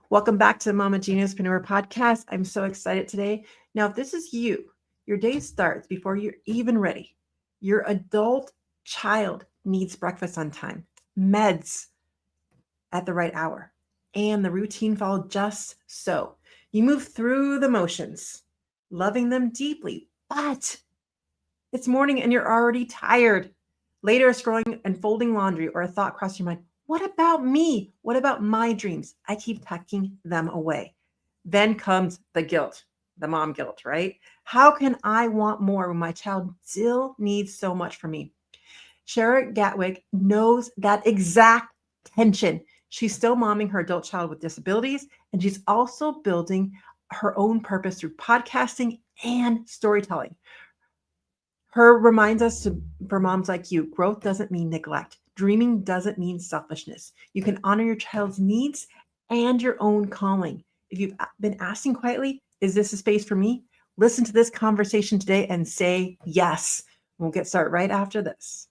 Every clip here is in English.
Welcome back to the Mama Geniuspreneur podcast. I'm so excited today. Now, if this is you, your day starts before you're even ready. Your adult child needs breakfast on time, meds at the right hour, and the routine followed just so. You move through the motions, loving them deeply, but it's morning and you're already tired. Later, scrolling and folding laundry, or a thought crossed your mind. What about me? What about my dreams? I keep tucking them away. Then comes the guilt, the mom guilt, right? How can I want more when my child still needs so much from me? Shara Goswick knows that exact tension. She's still momming her adult child with disabilities, and she's also building her own purpose through podcasting and storytelling. Her reminds us for moms like you, growth doesn't mean neglect. Dreaming doesn't mean selfishness. You can honor your child's needs and your own calling. If you've been asking quietly, is this a space for me? Listen to this conversation today and say yes. We'll get started right after this.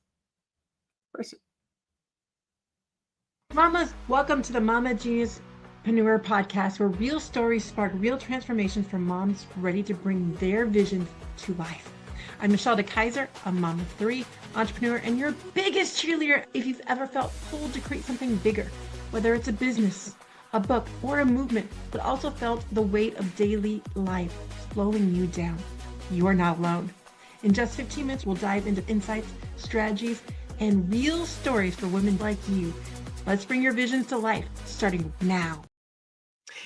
Mamas, welcome to the Mama Geniuspreneur podcast, where real stories spark real transformations for moms ready to bring their visions to life. I'm Michelle DeKaiser, a mom of 3, entrepreneur, and your biggest cheerleader if you've ever felt pulled to create something bigger, whether it's a business, a book, or a movement, but also felt the weight of daily life slowing you down. You are not alone. In just 15 minutes, we'll dive into insights, strategies, and real stories for women like you. Let's bring your visions to life, starting now.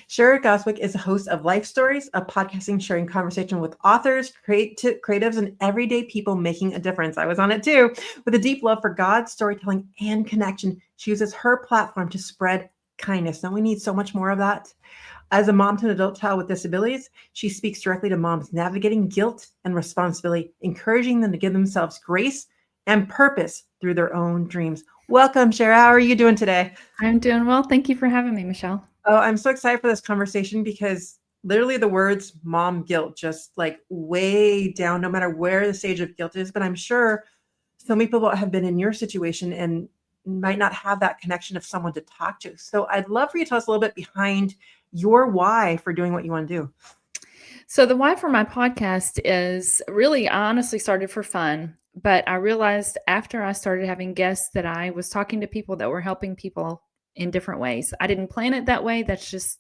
Shara Goswick is a host of Life Stories, a podcasting sharing conversation with authors, creatives, and everyday people making a difference. I was on it too. With a deep love for God, storytelling, and connection, she uses her platform to spread kindness. Don't we need so much more of that? As a mom to an adult child with disabilities, she speaks directly to moms navigating guilt and responsibility, encouraging them to give themselves grace and purpose through their own dreams. Welcome, Shara. How are you doing today? I'm doing well. Thank you for having me, Michelle. Oh, I'm so excited for this conversation because literally the words mom guilt just like way down, no matter where the stage of guilt is. But I'm sure so many people have been in your situation and might not have that connection of someone to talk to. So I'd love for you to tell us a little bit behind your why for doing what you want to do. So the why for my podcast is really, I honestly started for fun, but I realized after I started having guests that I was talking to people that were helping people in different ways. I didn't plan it that way. That's just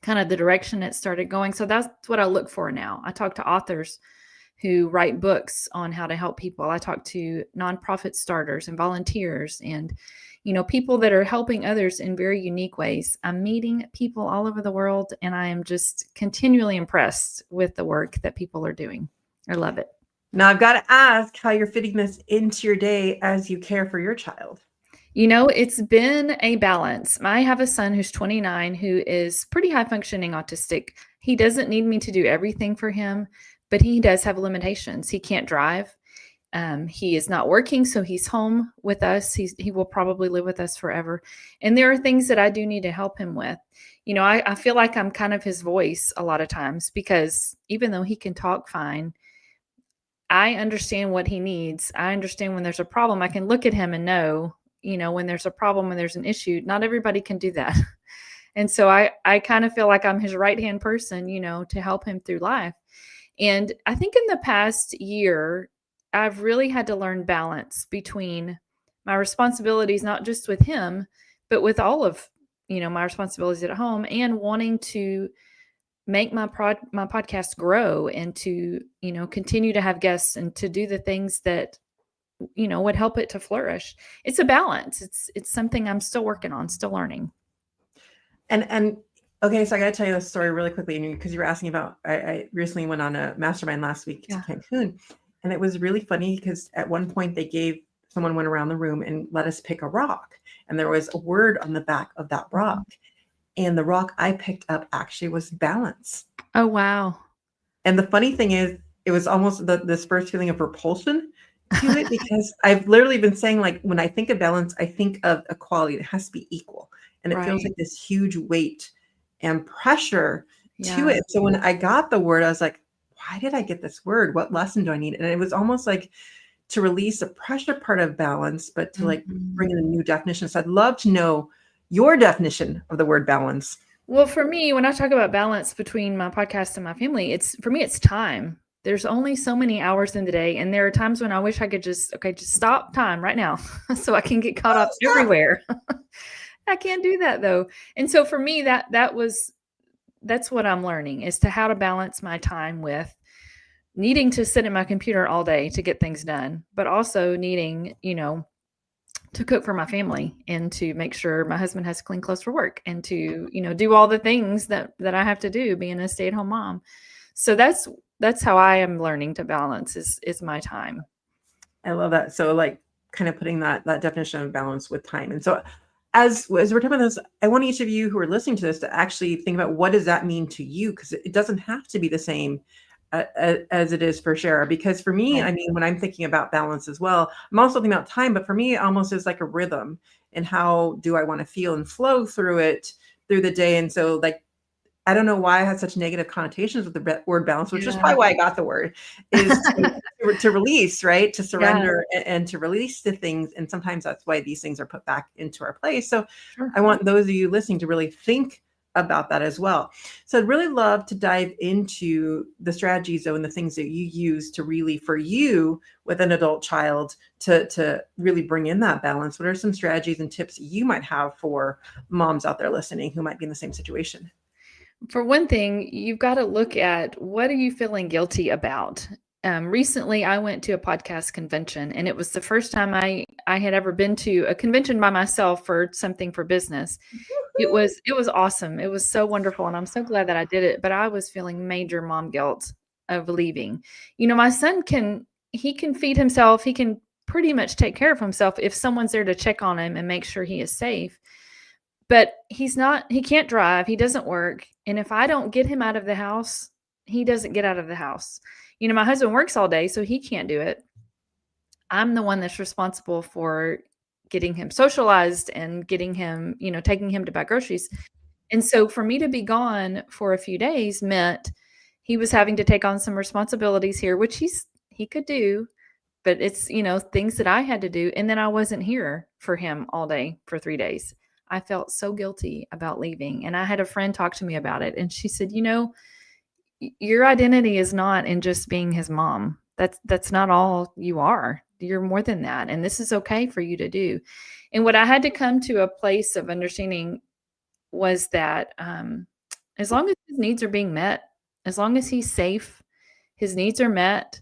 kind of the direction it started going. So that's what I look for now. I talk to authors who write books on how to help people. I talk to nonprofit starters and volunteers and people that are helping others in very unique ways. I'm meeting people all over the world, and I am just continually impressed with the work that people are doing. I love it. Now I've got to ask how you're fitting this into your day as you care for your child. It's been a balance. I have a son who's 29 who is pretty high functioning autistic. He doesn't need me to do everything for him, but he does have limitations. He can't drive. He is not working, so he's home with us. He will probably live with us forever. And there are things that I do need to help him with. I feel like I'm kind of his voice a lot of times because even though he can talk fine, I understand what he needs. I understand when there's a problem. I can look at him and know, when there's a problem, when there's an issue. Not everybody can do that. And so I kind of feel like I'm his right-hand person, to help him through life. And I think in the past year, I've really had to learn balance between my responsibilities, not just with him, but with all of, my responsibilities at home and wanting to make my podcast grow and to, continue to have guests and to do the things that, would help it to flourish. It's a balance. It's something I'm still working on, still learning. And okay, so I got to tell you this story really quickly because you were asking about, I recently went on a mastermind last week to Cancun. And it was really funny because at one point someone went around the room and let us pick a rock. And there was a word on the back of that rock. And the rock I picked up actually was balance. Oh, wow. And the funny thing is, it was almost this first feeling of repulsion to it because I've literally been saying, like, when I think of balance, I think of equality. It has to be equal. And it feels like this huge weight and pressure to it. So when I got the word, I was like, why did I get this word? What lesson do I need? And it was almost like to release the pressure part of balance, but to like bring in a new definition. So I'd love to know your definition of the word balance. Well, for me, when I talk about balance between my podcast and my family, for me, it's time. There's only so many hours in the day, and there are times when I wish I could just stop time right now so I can get caught Oh, up stop. everywhere. I can't do that though. And so for me, that's what I'm learning, is to how to balance my time with needing to sit at my computer all day to get things done, but also needing, to cook for my family and to make sure my husband has clean clothes for work and to, do all the things that I have to do being a stay-at-home mom. So that's how I am learning to balance is my time. I love that. So like kind of putting that definition of balance with time. And so as we're talking about this, I want each of you who are listening to this to actually think about what does that mean to you? Because it doesn't have to be the same as it is for Shara. Because for me, Right. I mean, when I'm thinking about balance as well, I'm also thinking about time, but for me, it almost is like a rhythm and how do I want to feel and flow through it through the day. And so like I don't know why I had such negative connotations with the word balance, which is Yeah. probably why I got the word, is to release, right? To Yeah. surrender and to release the things. And sometimes that's why these things are put back into our place. So Sure. I want those of you listening to really think about that as well. So I'd really love to dive into the strategies though and the things that you use to really, for you with an adult child, to really bring in that balance. What are some strategies and tips you might have for moms out there listening who might be in the same situation? For one thing, you've got to look at, what are you feeling guilty about? Recently, I went to a podcast convention, and it was the first time I had ever been to a convention by myself for something for business. It was awesome. It was so wonderful, and I'm so glad that I did it. But I was feeling major mom guilt of leaving. My son he can feed himself. He can pretty much take care of himself if someone's there to check on him and make sure he is safe. But he can't drive, he doesn't work, and if I don't get him out of the house, he doesn't get out of the house. My husband works all day, so he can't do it. I'm the one that's responsible for getting him socialized and getting him, taking him to buy groceries. And so for me to be gone for a few days meant he was having to take on some responsibilities here, which he could do, but it's, things that I had to do. And then I wasn't here for him all day for 3 days. I felt so guilty about leaving. And I had a friend talk to me about it. And she said, your identity is not in just being his mom. That's not all you are. You're more than that. And this is okay for you to do. And what I had to come to a place of understanding was that as long as his needs are being met, as long as he's safe, his needs are met,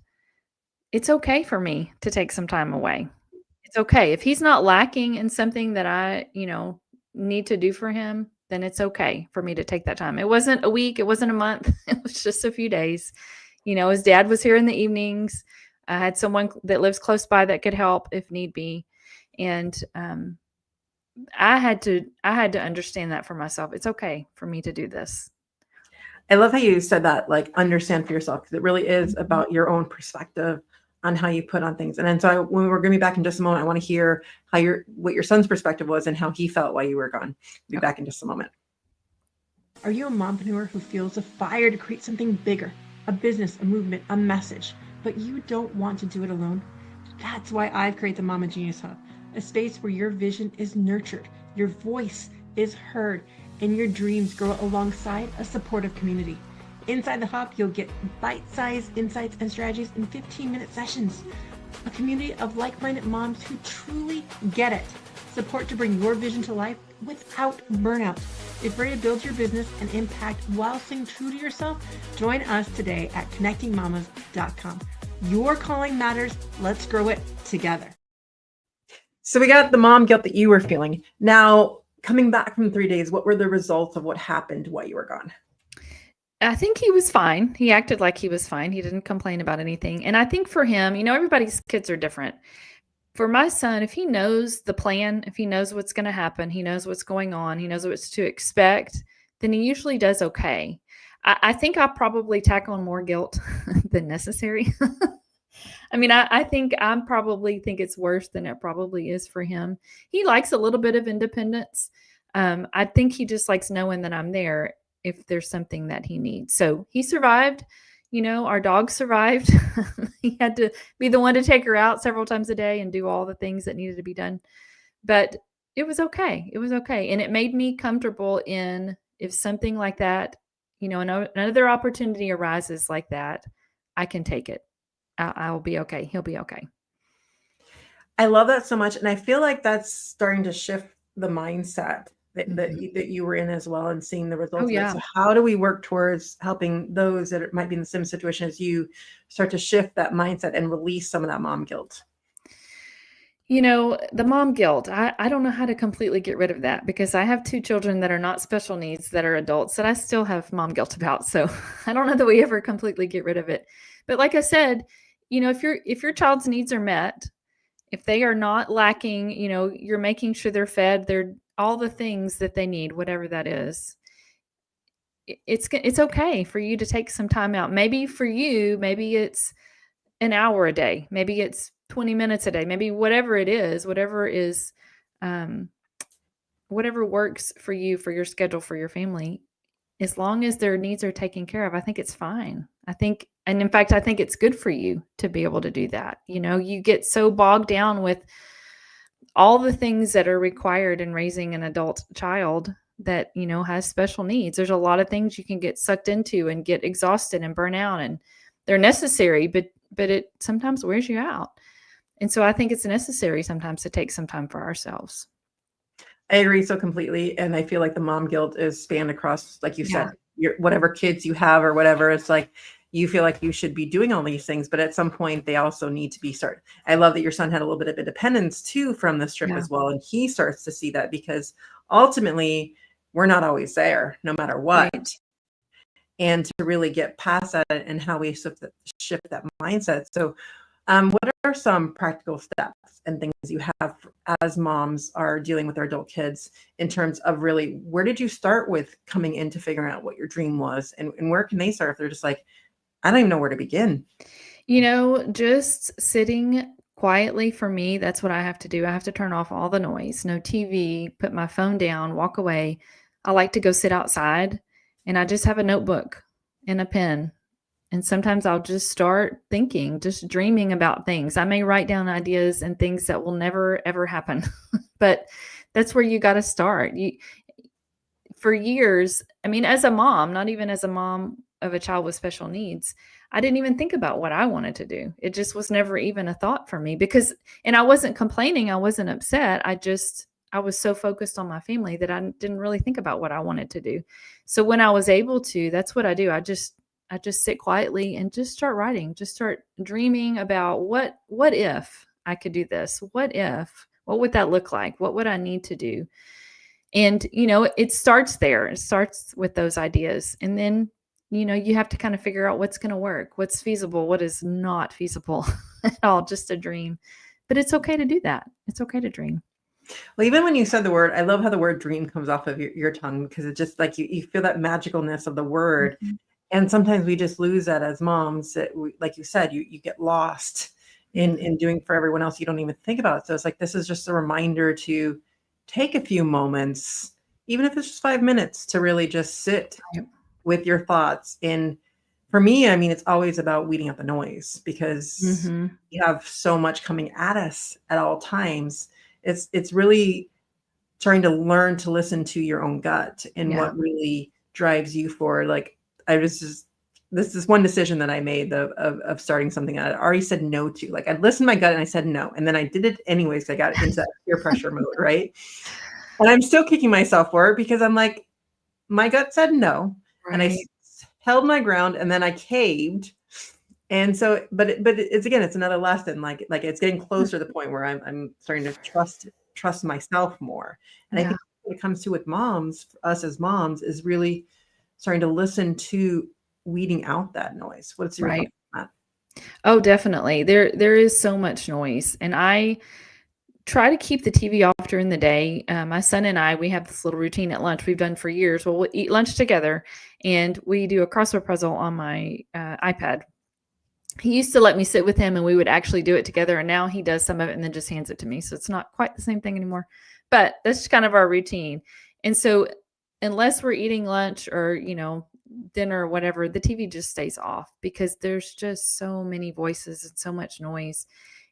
it's okay for me to take some time away. It's okay. If he's not lacking in something that I, need to do for him, then it's okay for me to take that time. It wasn't a week, it wasn't a month, it was just a few days. His dad was here in the evenings. I had someone that lives close by that could help if need be. And I had to understand that for myself. It's okay for me to do this. I love how you said that, like understand for yourself, because it really is about your own perspective on how you put on things. And then so when we're going to be back in just a moment, I want to hear what your son's perspective was and how he felt while you were gone. Be back in just a moment. Are you a mompreneur who feels a fire to create something bigger, a business, a movement, a message, but you don't want to do it alone? That's why I've created the Mama Genius Hub, a space where your vision is nurtured, your voice is heard, and your dreams grow alongside a supportive community. Inside the hub, you'll get bite-sized insights and strategies in 15-minute sessions. A community of like-minded moms who truly get it. Support to bring your vision to life without burnout. If ready to build your business and impact while staying true to yourself, join us today at connectingmamas.com. Your calling matters. Let's grow it together. So we got the mom guilt that you were feeling. Now, coming back from 3 days, what were the results of what happened while you were gone? I think he was fine. He acted like he was fine. He didn't complain about anything. And I think for him, everybody's kids are different. For my son, if he knows the plan, if he knows what's going to happen, he knows what's going on, he knows what to expect, then he usually does okay. I think I probably tackle on more guilt than necessary. I think I probably think it's worse than it probably is for him. He likes a little bit of independence. I think he just likes knowing that I'm there if there's something that he needs. So he survived. Our dog survived. He had to be the one to take her out several times a day and do all the things that needed to be done. But it was okay. It was okay. And it made me comfortable in if something like that, another opportunity arises like that, I can take it. I'll be okay. He'll be okay. I love that so much. And I feel like that's starting to shift the mindset that you were in as well, and seeing the results Oh, of it. yeah. So how do we work towards helping those that might be in the same situation as you start to shift that mindset and release some of that mom guilt? The mom guilt, I don't know how to completely get rid of that, because I have 2 children that are not special needs, that are adults, that I still have mom guilt about. So I don't know that we ever completely get rid of it. But like I said, if your child's needs are met, if they are not lacking, you're making sure they're fed, they're all the things that they need, whatever that is. It's okay for you to take some time out. Maybe for you, maybe it's an hour a day, maybe it's 20 minutes a day, maybe whatever it is, um, whatever works for you, for your schedule, for your family, as long as their needs are taken care of, I think it's fine. And in fact, I think it's good for you to be able to do that. You get so bogged down with all the things that are required in raising an adult child that, has special needs. There's a lot of things you can get sucked into and get exhausted and burn out, and they're necessary, but it sometimes wears you out. And so I think it's necessary sometimes to take some time for ourselves. I agree so completely. And I feel like the mom guilt is spanned across, like you Yeah. said, your whatever kids you have or whatever. It's like you feel like you should be doing all these things, but at some point they also need to be started. I love that your son had a little bit of independence too from this trip Yeah. as well. And he starts to see that, because ultimately we're not always there no matter what. Right. And to really get past that and how we shift that mindset. So what are some practical steps and things you have as moms are dealing with their adult kids, in terms of really, where did you start with coming into figuring out what your dream was, and where can they start if they're just like, I don't even know where to begin? Just sitting quietly, for me, that's what I have to do. I have to turn off all the noise, no TV, put my phone down, walk away. I like to go sit outside, and I just have a notebook and a pen. And sometimes I'll just start thinking, just dreaming about things. I may write down ideas and things that will never, ever happen. But that's where you got to start. For years, I mean, as a mom, not even as a mom of a child with special needs, I didn't even think about what I wanted to do. It just was never even a thought for me, and I wasn't complaining. I wasn't upset. I was so focused on my family that I didn't really think about what I wanted to do. So when I was able to, that's what I do. I just sit quietly and just start writing, just start dreaming about what if I could do this? What would that look like? What would I need to do? And, it starts there. It starts with those ideas. And then, you have to kind of figure out what's going to work, what's feasible, what is not feasible at all, just a dream. But it's okay to do that. It's okay to dream. Well, even when you said the word, I love how the word dream comes off of your tongue, because it's just like you feel that magicalness of the word. Mhm. And sometimes we just lose that as moms, that like you said, you get lost in doing for everyone else. You don't even think about it. So it's like, this is just a reminder to take a few moments, even if it's just 5 minutes, to really just sit Right. with your thoughts. And for me, I mean, it's always about weeding out the noise, because Mhm. you have so much coming at us at all times. It's really trying to learn to listen to your own gut and Yeah. what really drives you forward. Like, I was just, this is one decision that I made of starting something I already said no to. Like, I listened to my gut and I said no, and then I did it anyways, 'cause I got into that peer pressure mode, right? And I'm still kicking myself for it, because I'm like, my gut said no, and I Right. held my ground, and then I caved. And so, it's again, it's another lesson. Like it's getting closer to the point where I'm starting to trust myself more. And I Yeah. think when it comes to with moms, us as moms, is really starting to listen to weeding out that noise. What's your thought Right. on Oh, definitely. There is so much noise, and I try to keep the TV off during the day. My son and I, we have this little routine at lunch we've done for years. Well, we'll eat lunch together, and we do a crossword puzzle on my iPad. He used to let me sit with him, and we would actually do it together. And now he does some of it and then just hands it to me. So it's not quite the same thing anymore. But that's just kind of our routine. And so, unless we're eating lunch or, dinner or whatever, the TV just stays off, because there's just so many voices and so much noise.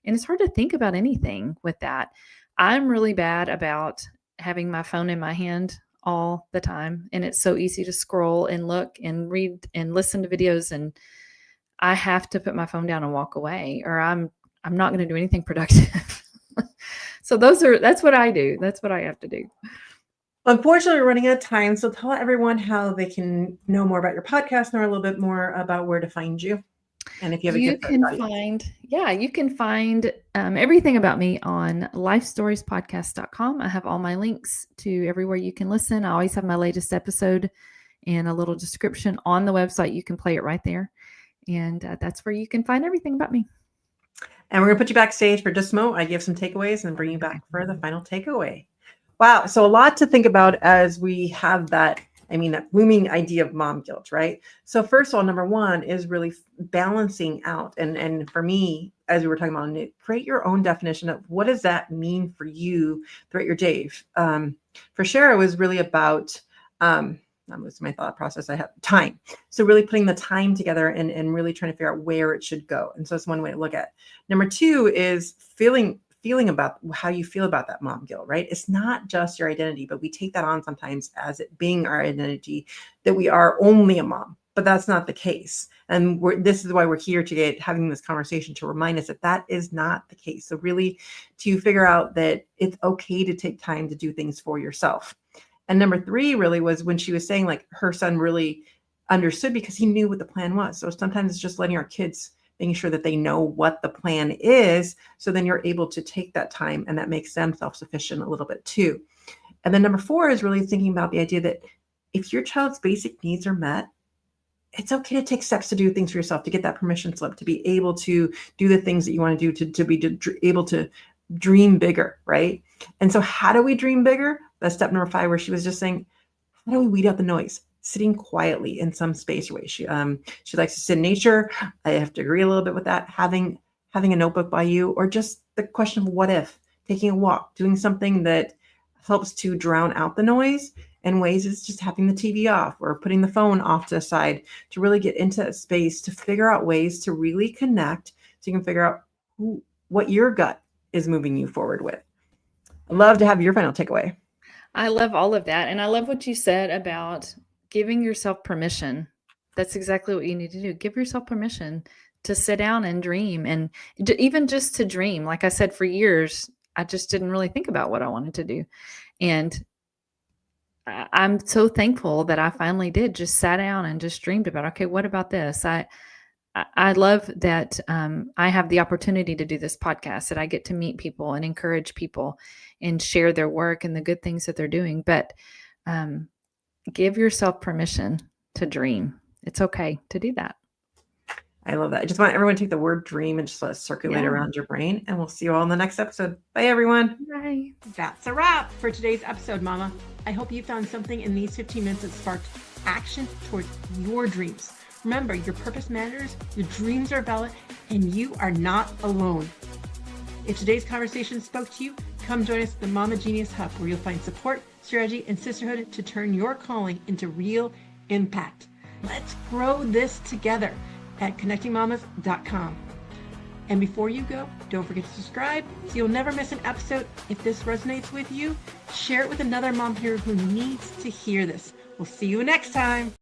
And it's hard to think about anything with that. I'm really bad about having my phone in my hand all the time. And it's so easy to scroll and look and read and listen to videos. And I have to put my phone down and walk away, or I'm not going to do anything productive. So that's what I do. That's what I have to do. Unfortunately, we're running out of time. So tell everyone how they can know more about your podcast, know a little bit more about where to find you. And if you have a You gift for can the audience. you can find everything about me on lifestoriespodcast.com. I have all my links to everywhere you can listen. I always have my latest episode and a little description on the website. You can play it right there. And that's where you can find everything about me. And we're going to put you backstage for just a moment. I give some takeaways and bring you back for the final takeaway. Wow. So a lot to think about as we have that looming idea of mom guilt, right? So first of all, number one is really balancing out. And for me, as we were talking about, create your own definition of what does that mean for you throughout your day. For Shara, it was really about, that was my thought process. I have time. So really putting the time together and really trying to figure out where it should go. And so it's one way to look at it. Number two is feeling about how you feel about that mom guilt, right? It's not just your identity, but we take that on sometimes as it being our identity, that we are only a mom, but that's not the case. And this is why we're here today, having this conversation to remind us that that is not the case. So really to figure out that it's okay to take time to do things for yourself. And number three really was when she was saying like her son really understood because he knew what the plan was. So sometimes it's just letting our kids, making sure that they know what the plan is. So then you're able to take that time and that makes them self-sufficient a little bit too. And then number four is really thinking about the idea that if your child's basic needs are met, it's okay to take steps to do things for yourself, to get that permission slip, to be able to do the things that you want to do, to be able to dream bigger, right? And so how do we dream bigger? That's step number 5, where she was just saying, how do we weed out the noise? Sitting quietly in some space way. She likes to sit in nature. I have to agree a little bit with that. Having a notebook by you, or just the question of what if, taking a walk, doing something that helps to drown out the noise. And ways is just having the TV off or putting the phone off to the side to really get into a space to figure out ways to really connect so you can figure out what your gut is moving you forward with. I'd love to have your final takeaway. I love all of that. And I love what you said about giving yourself permission. That's exactly what you need to do. Give yourself permission to sit down and dream, and even just to dream. Like I said, for years, I just didn't really think about what I wanted to do. And I'm so thankful that I finally did, just sat down and just dreamed about, okay, what about this? I love that I have the opportunity to do this podcast, that I get to meet people and encourage people and share their work and the good things that they're doing. But give yourself permission to dream. It's okay to do that. I love that. I just want everyone to take the word dream and just let it circulate around your brain. And we'll see you all in the next episode. Bye, everyone. Bye. That's a wrap for today's episode, Mama. I hope you found something in these 15 minutes that sparked action towards your dreams. Remember, your purpose matters, your dreams are valid, and you are not alone. If today's conversation spoke to you, come join us at the Mama Genius Hub, where you'll find support, strategy, and sisterhood to turn your calling into real impact. Let's grow this together at connectingmamas.com. And before you go, don't forget to subscribe so you'll never miss an episode. If this resonates with you, share it with another mom here who needs to hear this. We'll see you next time.